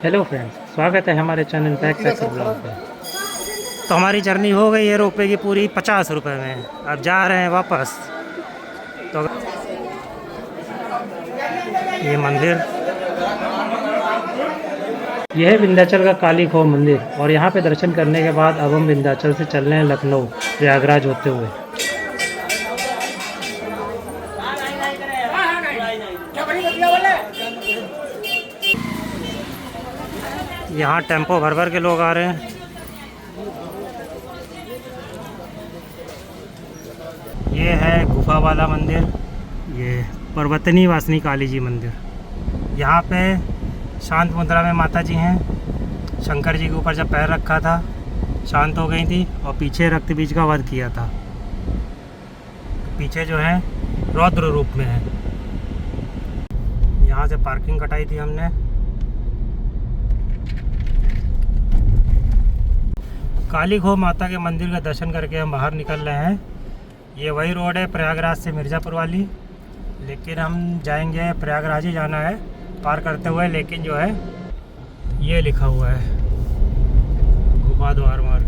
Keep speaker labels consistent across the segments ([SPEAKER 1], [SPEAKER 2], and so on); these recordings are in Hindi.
[SPEAKER 1] हेलो फ्रेंड्स, स्वागत है हमारे चैनल बैक सेक्स ब्लॉग पे। तो हमारी जर्नी हो गई है रोपवे की पूरी 50 रुपये में। अब जा रहे हैं वापस। तो ये मंदिर, यह है विंध्याचल का काली खो मंदिर, और यहाँ पे दर्शन करने के बाद अब हम विंध्याचल से चल रहे हैं लखनऊ प्रयागराज होते हुए। यहाँ टेम्पो भर भर के लोग आ रहे हैं। ये है गुफा वाला मंदिर, ये पर्वतनी वासनी काली जी मंदिर। यहाँ पे शांत मुद्रा में माता जी हैं। शंकर जी के ऊपर जब पैर रखा था शांत हो गई थी, और पीछे रक्त बीज का वध किया था। पीछे जो है रौद्र रूप में है। यहाँ से पार्किंग कटाई थी हमने। काली खो माता के मंदिर का दर्शन करके हम बाहर निकल रहे हैं। ये वही रोड है प्रयागराज से मिर्ज़ापुर वाली, लेकिन हम जाएंगे, प्रयागराज ही जाना है पार करते हुए। लेकिन जो है ये लिखा हुआ है गुफा द्वार मार्ग।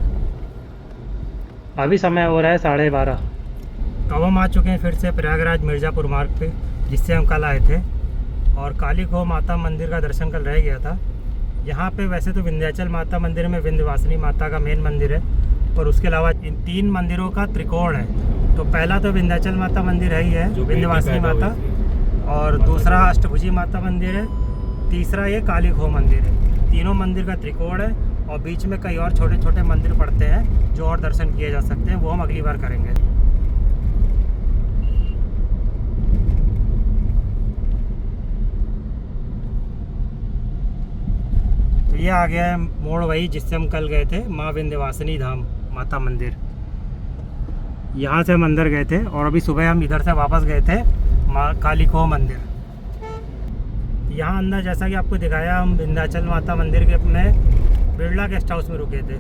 [SPEAKER 1] अभी समय हो रहा है 12:30। तो अब हम आ चुके हैं फिर से प्रयागराज मिर्ज़ापुर मार्ग पे, जिससे हम कल आए थे। और काली खो माता मंदिर का दर्शन कल रह गया था। यहाँ पे वैसे तो विंध्याचल माता मंदिर में विंध्यवासिनी माता का मेन मंदिर है, पर उसके अलावा इन 3 मंदिरों का त्रिकोण है। तो पहला तो विंध्याचल माता मंदिर है ही है, विंध्यवासिनी माता, और दूसरा अष्टभुजी माता मंदिर है, तीसरा ये काली खो मंदिर है। तीनों मंदिर का त्रिकोण है, और बीच में कई और छोटे छोटे मंदिर पड़ते हैं जो और दर्शन किए जा सकते हैं। वो हम अगली बार करेंगे। तो ये आ गया है मोड़ वही जिससे हम कल गए थे, माँ विंध्यवासिनी धाम माता मंदिर। यहाँ से हम अंदर गए थे, और अभी सुबह हम इधर से वापस गए थे माँ काली खो मंदिर। यहाँ अंदर जैसा कि आपको दिखाया, हम विंध्याचल माता मंदिर के अपने बिरला गेस्ट हाउस में रुके थे।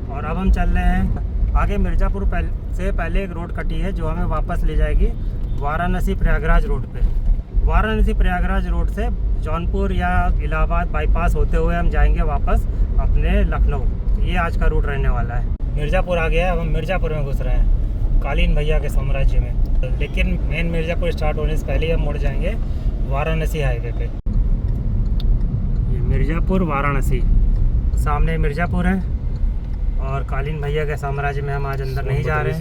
[SPEAKER 1] और अब हम चल रहे हैं आगे। मिर्ज़ापुर से पहले एक रोड कटी है जो हमें वापस ले जाएगी वाराणसी प्रयागराज रोड पे। वाराणसी प्रयागराज रोड से जौनपुर या इलाहाबाद बाईपास होते हुए हम जाएंगे वापस अपने लखनऊ। ये आज का रूट रहने वाला है। मिर्ज़ापुर आ गया है, अब हम मिर्ज़ापुर में घुस रहे हैं, कालीन भैया के साम्राज्य में। लेकिन मेन मिर्ज़ापुर स्टार्ट होने से पहले ही हम मुड़ जाएंगे वाराणसी हाईवे पे। ये मिर्ज़ापुर वाराणसी, सामने मिर्ज़ापुर है, और कालीन भैया के साम्राज्य में हम आज अंदर नहीं जा रहे हैं।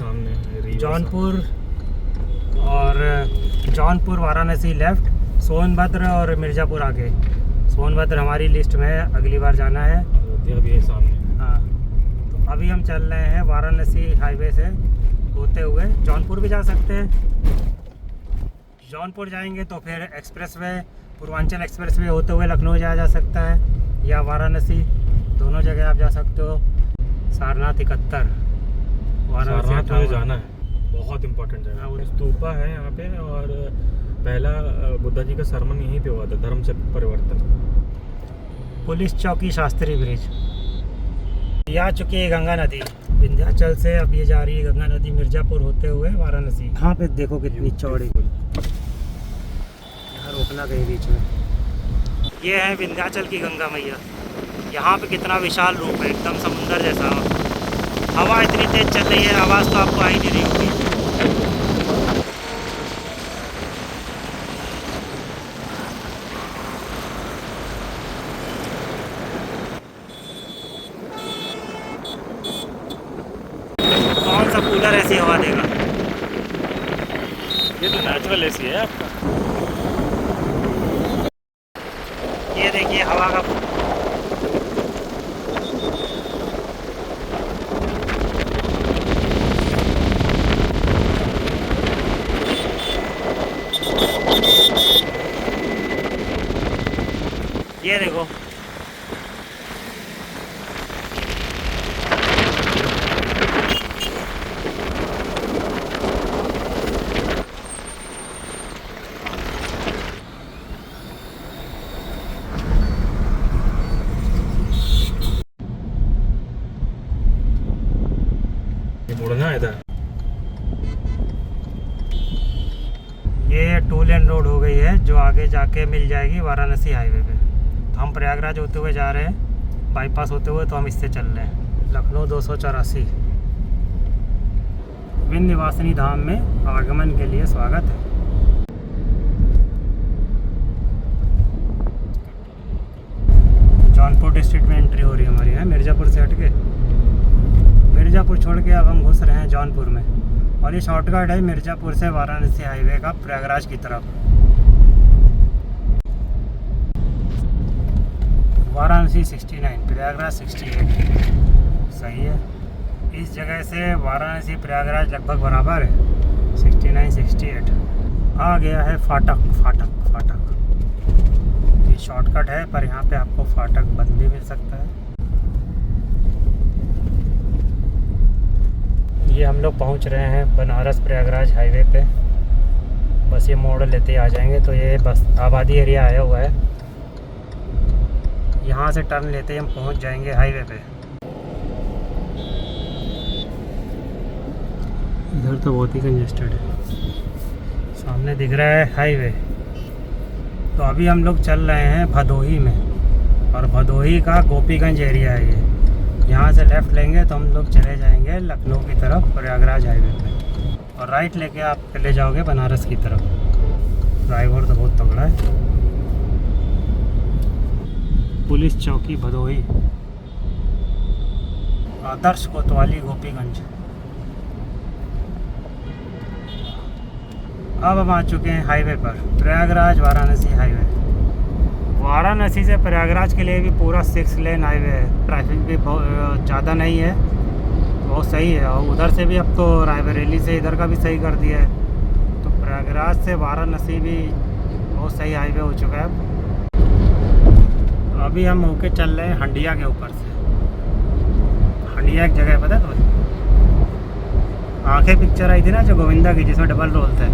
[SPEAKER 1] जौनपुर वाराणसी लेफ़्ट, सोनभद्र और मिर्ज़ापुर आगे। सोनभद्र हमारी लिस्ट में है, अगली बार जाना है।
[SPEAKER 2] अयोध्या भी है सामने।
[SPEAKER 1] हाँ, तो अभी हम चल रहे हैं वाराणसी हाईवे से होते हुए। जौनपुर भी जा सकते हैं। जौनपुर जाएंगे तो फिर एक्सप्रेसवे, पूर्वांचल एक्सप्रेसवे होते हुए लखनऊ जाया जा सकता है, या वाराणसी, दोनों जगह आप जा सकते हो। सारनाथ 71
[SPEAKER 2] सारनाथ में जाना है, बहुत इम्पोर्टेंट जगह। स्तूपा है यहाँ पे, और पहला बुद्धा जी का सरमन यहीं पे हुआ था, धर्मचक्र परिवर्तन।
[SPEAKER 1] पुलिस चौकी, शास्त्री ब्रिज। ये आ चुकी है गंगा नदी विंध्याचल से। अब ये जा रही है गंगा नदी मिर्ज़ापुर होते हुए वाराणसी। यहाँ पे देखो कितनी चौड़ी, यहाँ रोकना कहीं बीच में। ये है विंध्याचल की गंगा मैया। यहाँ पे कितना विशाल रूप है, एकदम समुंदर जैसा। हवा इतनी तेज चल रही है, आवाज़ तो आपको आ ही नहीं रही होगी। कौन सा कूलर ऐसी हवा देगा?
[SPEAKER 2] ये तो नेचुरल एसी है आपका।
[SPEAKER 1] ये देखिए हवा का, ये देखो।
[SPEAKER 2] ये मुड़ना है इधर।
[SPEAKER 1] ये 2 लेन रोड हो गई है, जो आगे जाके मिल जाएगी वाराणसी हाईवे पे। तो हम प्रयागराज होते हुए जा रहे हैं, बाईपास होते हुए, तो हम इससे चल रहे हैं। लखनऊ 284 विंध्यवासिनी धाम में आगमन के लिए स्वागत है। जौनपुर डिस्ट्रिक्ट में एंट्री हो रही है हमारी है, मिर्ज़ापुर से हट के। मिर्ज़ापुर छोड़ के अब हम घुस रहे हैं जौनपुर में, और ये शॉर्टकट है मिर्ज़ापुर से वाराणसी हाईवे का प्रयागराज की तरफ। वाराणसी 69, प्रयागराज 68। सही है। इस जगह से वाराणसी प्रयागराज लगभग बराबर है, 69 68। आ गया है फाटक। ये शॉर्टकट है, पर यहाँ पे आपको फाटक बंद भी मिल सकता है। ये हम लोग पहुँच रहे हैं बनारस प्रयागराज हाईवे पे। बस ये मोड़ लेते ही आ जाएंगे। तो ये बस आबादी एरिया आया हुआ है, यहाँ से टर्न लेते ही हम पहुँच जाएंगे हाईवे पे। इधर तो बहुत ही कंजेस्टेड है, सामने दिख रहा है हाईवे। तो अभी हम लोग चल रहे हैं भदोही में, और भदोही का गोपीगंज एरिया है ये। यहाँ से लेफ़्ट लेंगे तो हम लोग चले जाएंगे लखनऊ की तरफ प्रयागराज हाईवे पे, और राइट लेके आप चले जाओगे बनारस की तरफ। ड्राइवर तो बहुत तगड़ा है। पुलिस चौकी भदोही, आदर्श कोतवाली गोपीगंज। अब हम आ चुके हैं हाईवे पर, प्रयागराज वाराणसी हाईवे। वाराणसी से प्रयागराज के लिए भी पूरा 6 लेन हाईवे है। ट्रैफिक भी बहुत ज़्यादा नहीं है, बहुत सही है। और उधर से भी अब तो रायबरेली से इधर का भी सही कर दिया है। तो प्रयागराज से वाराणसी भी बहुत सही हाईवे हो चुका है। अभी हम होके चल रहे हैं हंडिया के ऊपर से। हंडिया एक जगह है, पता है तुम्हें? आंखें पिक्चर आई थी ना जो गोविंदा की, जिसमें डबल रोल थे,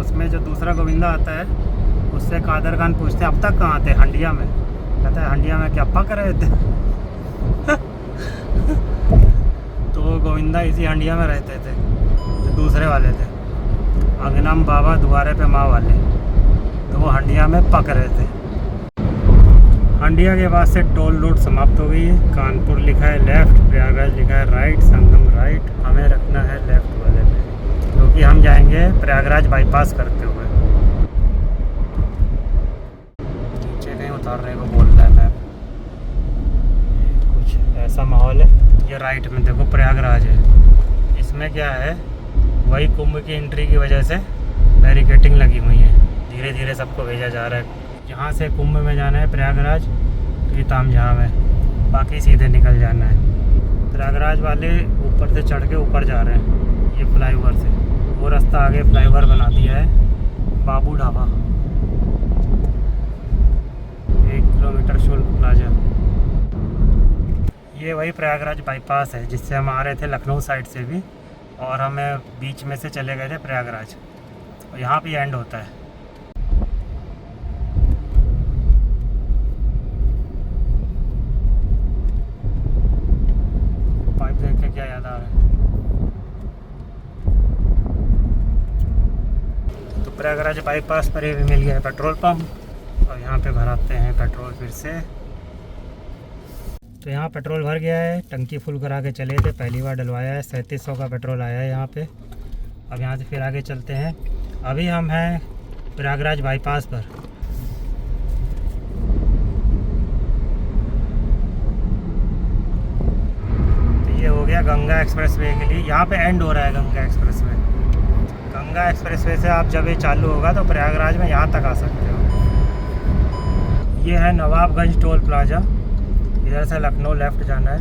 [SPEAKER 1] उसमें जो दूसरा गोविंदा आता है उससे कादर खान पूछते अब तक कहाँ थे? हंडिया में। कहता है हंडिया में क्या पक रहे थे? तो वो गोविंदा इसी हंडिया में रहते थे, जो दूसरे वाले थे, अंगनम बाबा दुआरे पे माँ वाले। तो वो हंडिया में पक रहे थे। हंडिया के बाद से टोल रोड समाप्त हो गई है। कानपुर लिखा है लेफ़्ट, प्रयागराज लिखा है राइट, संगम राइट। हमें रखना है लेफ़्ट वाले पे, क्योंकि हम जाएंगे प्रयागराज बाईपास करते हुए। नीचे कहीं उतारने को बोल रहा है मैप। कुछ ऐसा माहौल है। ये राइट में देखो प्रयागराज है। इसमें क्या है, वही कुंभ की एंट्री की वजह से बैरिकेटिंग लगी हुई है। धीरे धीरे सबको भेजा जा रहा है। यहाँ से कुंभ में जाना है प्रयागराज, तो ये तामझाम है, बाकी सीधे निकल जाना है। प्रयागराज वाले ऊपर से चढ़ के ऊपर जा रहे हैं ये फ्लाईओवर से। वो रास्ता आगे फ्लाईओवर बना दिया है बाबू ढाबा। 1 किलोमीटर शुल्क प्लाजा। ये वही प्रयागराज बाईपास है जिससे हम आ रहे थे लखनऊ साइड से भी, और हमें बीच में से चले गए थे प्रयागराज। और यहाँ पे एंड होता है। पाइप देख के क्या याद आ रहा है? तो प्रयागराज बाईपास पर ही मिल गया है पेट्रोल पंप, और यहाँ पे भराते हैं पेट्रोल फिर से। तो यहाँ पेट्रोल भर गया है, टंकी फुल करा के चले थे, पहली बार डलवाया है। 3700 का पेट्रोल आया है यहाँ पे। अब यहाँ से फिर आगे चलते हैं। अभी हम हैं प्रयागराज बाईपास पर। तो ये हो गया गंगा एक्सप्रेसवे के लिए। यहाँ पे एंड हो रहा है गंगा एक्सप्रेसवे। गंगा एक्सप्रेसवे से आप जब ये चालू होगा तो प्रयागराज में यहाँ तक आ सकते हो। ये है नवाबगंज टोल प्लाजा। इधर से लखनऊ लेफ़्ट जाना है।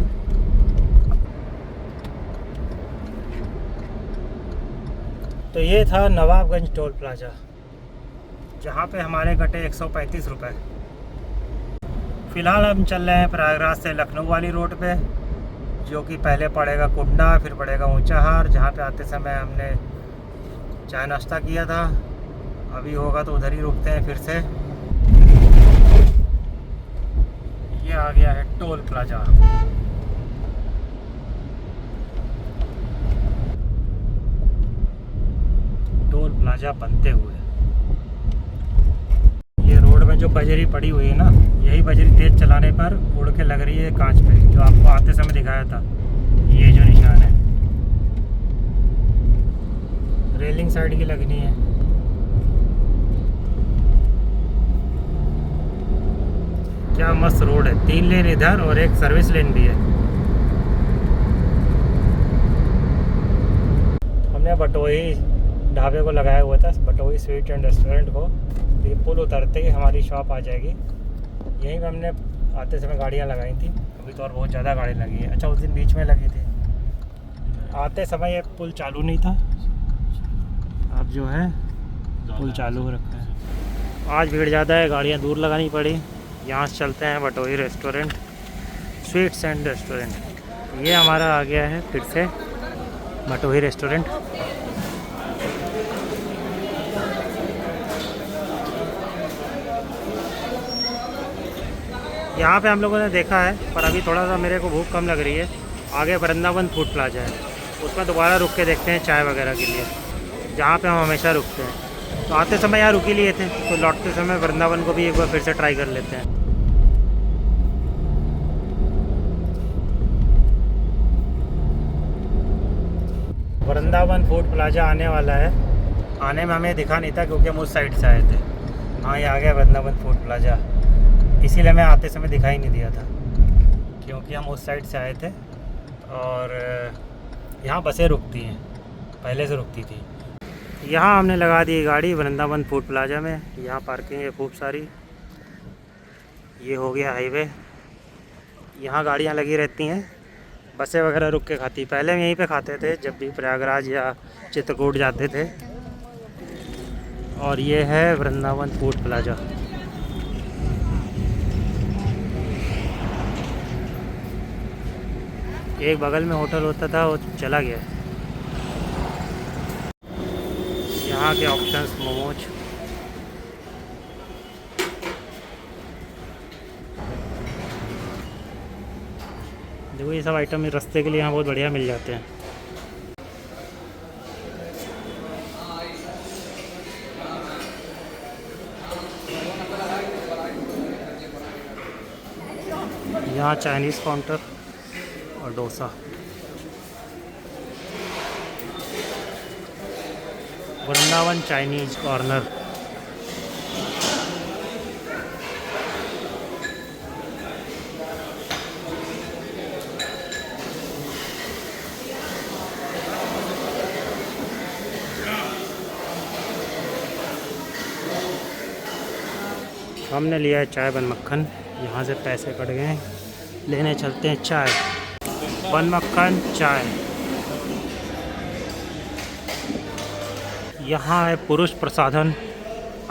[SPEAKER 1] तो ये था नवाबगंज टोल प्लाजा, जहाँ पे हमारे कटे 135 रुपये। फ़िलहाल हम चल रहे हैं प्रयागराज से लखनऊ वाली रोड पे, जो कि पहले पड़ेगा कुंडा, फिर पड़ेगा ऊंचाहार, जहाँ पे आते समय हमने चाय नाश्ता किया था। अभी होगा तो उधर ही रुकते हैं फिर से। ये आ गया है टोल प्लाजा। टोल प्लाजा बनते हुए ये रोड में जो बजरी पड़ी हुई है ना, यही बजरी तेज़ चलाने पर उड़ के लग रही है कांच पे, जो आपको आते समय दिखाया था, ये जो निशान है। रेलिंग साइड की लगनी है। क्या मस्त रोड है, 3 लेन इधर और एक सर्विस लेन भी है। हमने बटोही ढाबे को लगाया हुआ था, बटोही स्वीट एंड रेस्टोरेंट को। ये पुल उतरते ही हमारी शॉप आ जाएगी। यहीं पे हमने आते समय गाड़ियाँ लगाई थी। अभी तो और बहुत ज़्यादा गाड़ी लगी है। अच्छा, उस दिन बीच में लगी थी, आते समय ये पुल चालू नहीं था, अब जो है पुल चालू हो रखा है। आज भीड़ ज़्यादा है, गाड़ियाँ दूर लगानी पड़ी। यहाँ से चलते हैं बटोही रेस्टोरेंट, स्वीट्स एंड रेस्टोरेंट। ये हमारा आ गया है फिर से बटोही रेस्टोरेंट। यहाँ पे हम लोगों ने देखा है, पर अभी थोड़ा सा मेरे को भूख कम लग रही है। आगे वृंदावन फूड प्लाजा है, उसमें दोबारा रुक के देखते हैं चाय वगैरह के लिए, जहाँ पे हम हमेशा रुकते हैं। तो आते समय यहाँ रुक ही लिए थे, तो लौटते समय वृंदावन को भी एक बार फिर से ट्राई कर लेते हैं। वृंदावन फूड प्लाजा आने वाला है। आने में हमें दिखा नहीं था क्योंकि हम उस साइड से आए थे। हाँ, ये आ गया वृंदावन फूड प्लाजा, इसीलिए मैं आते समय दिखाई नहीं दिया था, क्योंकि हम उस साइड से आए थे। और यहाँ बसें रुकती हैं, पहले से रुकती थी। यहाँ हमने लगा दी गाड़ी वृंदावन फूड प्लाजा में। यहाँ पार्किंग है खूब सारी। ये हो गया हाईवे, यहाँ गाड़ियाँ लगी रहती हैं, बसें वगैरह रुक के खाती। पहले हम यहीं पे खाते थे जब भी प्रयागराज या चित्रकूट जाते थे। और ये है वृंदावन फूड प्लाजा। एक बगल में होटल होता था, वो चला गया। यहाँ के ऑप्शंस मोमोज, देखो ये सब आइटम इस रास्ते के लिए यहाँ बहुत बढ़िया मिल जाते हैं। यहाँ चाइनीज़ काउंटर और डोसा। Vrindavan Chinese corner. हमने लिया है चाय बन मक्खन। यहाँ से पैसे कट गए, लेने चलते हैं चाय बन मक्खन चाय। यहाँ है पुरुष प्रसाधन,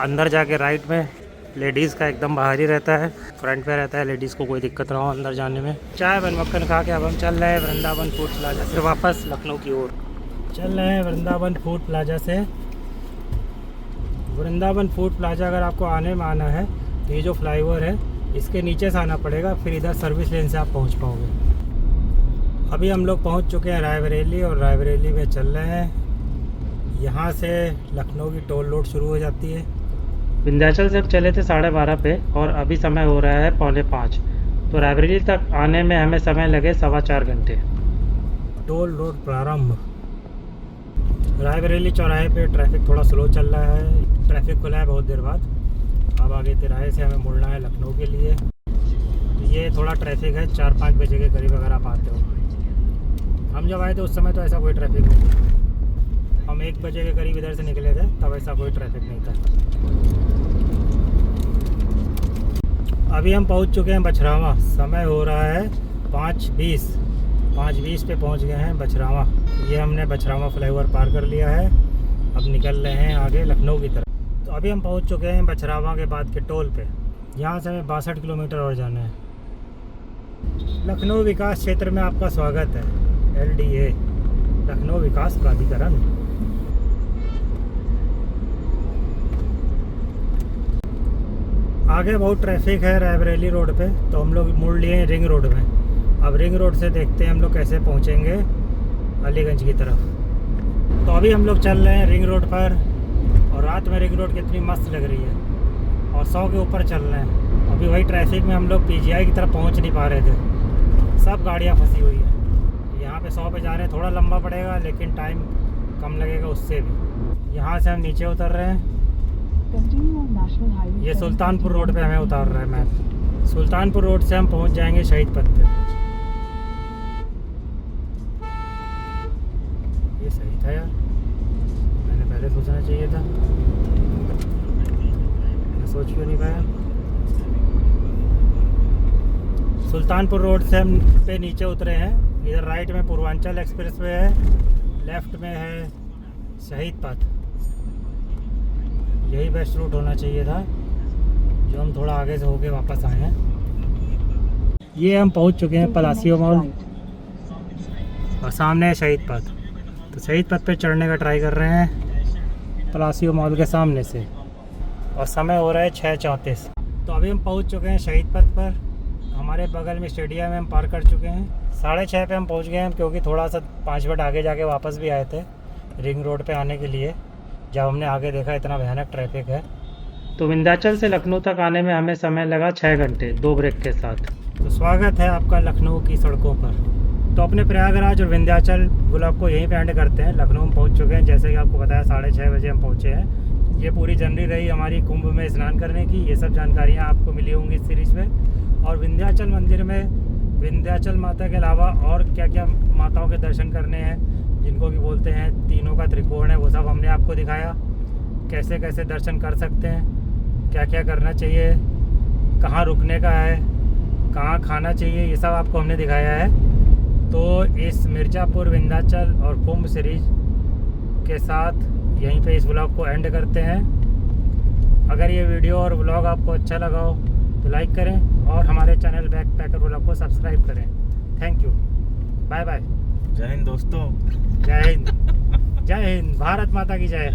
[SPEAKER 1] अंदर जाके राइट में। लेडीज़ का एकदम बाहर ही रहता है, फ्रंट पे रहता है, लेडीज़ को कोई दिक्कत ना हो अंदर जाने में। चाय बन मक्खन खा के अब हम चल रहे हैं वृंदावन फूड प्लाजा से वापस लखनऊ की ओर। चल रहे हैं वृंदावन फूड प्लाजा से। वृंदावन फूड प्लाजा अगर आपको आने में आना है तो ये जो फ्लाईओवर है इसके नीचे से आना पड़ेगा, फिर इधर सर्विस लेन से आप पहुँच पाओगे। अभी हम लोग पहुँच चुके हैं रायबरेली, और रायबरेली में चल रहे हैं। यहाँ से लखनऊ की टोल रोड शुरू हो जाती है। विंध्याचल से हम चले थे 12:30 पे, और अभी समय हो रहा है 4:45, तो रायबरेली तक आने में हमें समय लगे 4.25 घंटे। टोल रोड प्रारंभ। रायबरेली चौराहे पे ट्रैफिक थोड़ा स्लो चल रहा है, ट्रैफिक खुला है बहुत देर बाद। अब आगे तिराहे से हमें मुड़ना है लखनऊ के लिए। तो ये थोड़ा ट्रैफिक है 4-5 बजे के करीब अगर आप आते हो। हम जब आए थे उस समय तो ऐसा कोई ट्रैफिक नहीं था। हम 1 बजे के करीब इधर से निकले थे, तब ऐसा कोई ट्रैफिक नहीं था। अभी हम पहुंच चुके हैं बछरावा। समय हो रहा है 5:20 पे पहुंच गए हैं बछरावा। ये हमने बछरावा फ्लाईओवर पार कर लिया है, अब निकल रहे हैं आगे लखनऊ की तरफ। तो अभी हम पहुंच चुके हैं बछरावा के बाद के टोल पे। यहाँ से हमें 62 किलोमीटर और जाना है। लखनऊ विकास क्षेत्र में आपका स्वागत है। LDA, लखनऊ विकास प्राधिकरण। आगे बहुत ट्रैफिक है रायबरेली रोड पे, तो हम लोग मुड़ लिए हैं रिंग रोड में। अब रिंग रोड से देखते हैं हम लोग कैसे पहुंचेंगे अलीगंज की तरफ। तो अभी हम लोग चल रहे हैं रिंग रोड पर, और रात में रिंग रोड कितनी मस्त लग रही है, और 100 के ऊपर चल रहे हैं। अभी वही ट्रैफिक में हम लोग पीजीआई की तरफ पहुंच नहीं पा रहे थे, सब गाड़ियां फंसी हुई हैं। यहाँ पे 100 पे जा रहे हैं, थोड़ा लंबा पड़ेगा लेकिन टाइम कम लगेगा उससे भी। यहाँ से हम नीचे उतर रहे हैं, ये सुल्तानपुर रोड पे हमें उतार रहा है मैप। सुल्तानपुर रोड से हम पहुँच जाएंगे शहीद पथ पे। ये सही था यार, मैंने पहले सोचना चाहिए था, मैं सोच क्यों नहीं पाया। सुल्तानपुर रोड से हम पे नीचे उतरे हैं। इधर राइट में पूर्वांचल एक्सप्रेसवे है, लेफ्ट में है शहीद पथ। यही बेस्ट रूट होना चाहिए था, जो हम थोड़ा आगे से होके वापस आए हैं। ये हम पहुंच चुके हैं पलासियो मॉल और सामने है शहीद पथ। तो शहीद पथ पे चढ़ने का ट्राई कर रहे हैं पलासियो मॉल के सामने से, और समय हो रहा है 6:34। तो अभी हम पहुंच चुके हैं शहीद पथ पर। हमारे बगल में स्टेडियम में हम पार्क कर चुके हैं। 6:30 पे हम पहुंच गए हैं, क्योंकि थोड़ा सा 5 मिनट आगे जाके वापस भी आए थे रिंग रोड पे आने के लिए, जब हमने आगे देखा इतना भयानक ट्रैफिक है। तो विंध्याचल से लखनऊ तक आने में हमें समय लगा 6 घंटे 2 ब्रेक के साथ। तो स्वागत है आपका लखनऊ की सड़कों पर। तो अपने प्रयागराज और विंध्याचल ब्लॉग को यहीं पे एंड करते हैं। लखनऊ में पहुंच चुके हैं, जैसे कि आपको बताया 6:30 बजे हम पहुंचे हैं। ये पूरी जर्नी रही हमारी कुंभ में स्नान करने की। ये सब जानकारियाँ आपको मिली होंगी इस सीरीज़ में। और विंध्याचल मंदिर में विंध्याचल माता के अलावा और क्या क्या माताओं के दर्शन करने हैं, जिनको कि बोलते हैं तीनों का त्रिकोण है, वो सब हमने आपको दिखाया। कैसे कैसे दर्शन कर सकते हैं, क्या क्या करना चाहिए, कहाँ रुकने का है, कहाँ खाना चाहिए, ये सब आपको हमने दिखाया है। तो इस मिर्ज़ापुर विंध्याचल और कुंभ सीरीज के साथ यहीं पे इस व्लॉग को एंड करते हैं। अगर ये वीडियो और व्लॉग आपको अच्छा लगा हो तो लाइक करें और हमारे चैनल बैकपैकर व्लॉग को सब्सक्राइब करें। Thank you, bye bye.
[SPEAKER 2] जय हिंद दोस्तों।
[SPEAKER 1] जय हिंद, जय हिंद, भारत माता की जय।